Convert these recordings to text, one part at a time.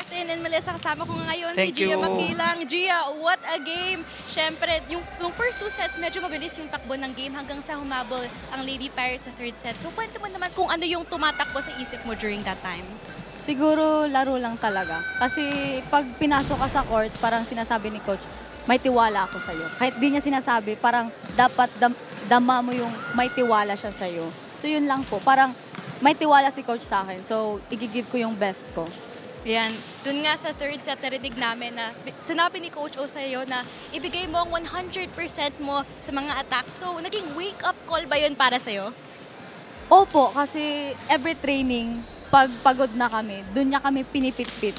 Martin and Melissa, kasama ko ngayon Thank si Gia you. Makilang. Gia, what a game! Siyempre, yung first two sets, medyo mabilis yung takbo ng game hanggang sa humabol ang Lady Pirates sa third set. So, kwento mo naman kung ano yung tumatakbo sa isip mo during that time. Siguro laro lang talaga. Kasi pag pinasok ka sa court, parang sinasabi ni coach, may tiwala ako sa'yo. Kahit di niya sinasabi, parang dapat dama mo yung may tiwala siya sa'yo. So yun lang po, parang may tiwala si coach sa akin. So igigib ko yung best ko. Yan. Dun nga sa third set, narinig namin na sinabi ni Coach O sa'yo na ibigay mo ang 100% mo sa mga attacks. So, naging wake-up call ba yun para sa'yo? Opo, kasi every training, pag pagod na kami, dun niya kami pinipit-pit.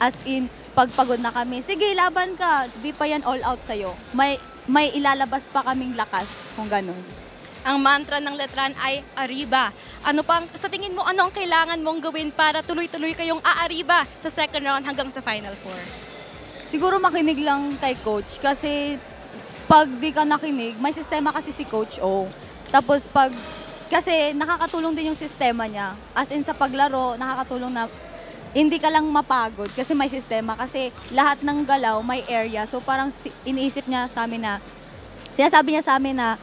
As in, pag pagod na kami, sige, laban ka, di pa yan all out sa'yo. May ilalabas pa kaming lakas, kung ganun. Ang mantra ng Letran ay Arriba. Ano pang, sa tingin mo, ano ang kailangan mong gawin para tuloy-tuloy kayong aariba sa second round hanggang sa Final Four? Siguro makinig lang kay coach kasi pag di ka nakinig, may sistema kasi si Coach O. Tapos kasi nakakatulong din yung sistema niya. As in sa paglaro, nakakatulong na hindi ka lang mapagod kasi may sistema. Kasi lahat ng galaw may area. So parang iniisip niya sa amin na, sinasabi niya sa amin na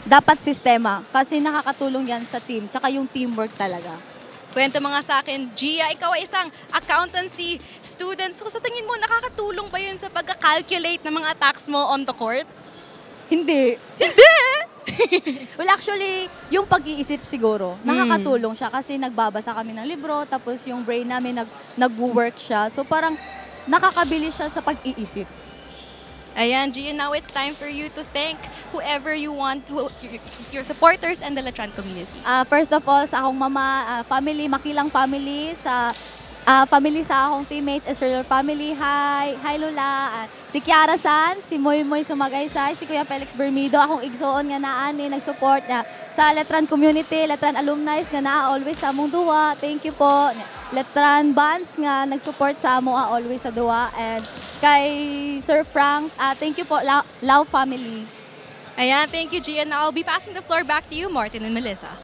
dapat sistema kasi nakakatulong yan sa team. Tsaka yung teamwork talaga. Kwento mga sa akin, Gia, ikaw ay isang accountancy student. So sa tingin mo, nakakatulong ba yun sa pagka-calculate ng mga attacks mo on the court? Hindi. Hindi? Well, actually, yung pag-iisip siguro, nakakatulong siya kasi nagbabasa kami ng libro, tapos yung brain namin nag-work siya. So parang nakakabilis siya sa pag-iisip. Ayan, Gia, now it's time for you to thank whoever you want, your supporters and the Letran community. First of all, sa akong mama, family, Makilang family, sa family sa akong teammates, Israel family, hi Lola, si Kiara San, si Moy Sumagaysay, si Kuya Felix Bermido, akong igsoon nga naani, nag-support na sa Letran community, Letran alumni nga na always sa among duwa. Thank you po. Letran Bands nga nag-support sa amo always sa duwa. And kay Sir Frank, thank you po, Lau family. Ayan, thank you, Gia. Now I'll be passing the floor back to you, Martin and Melissa.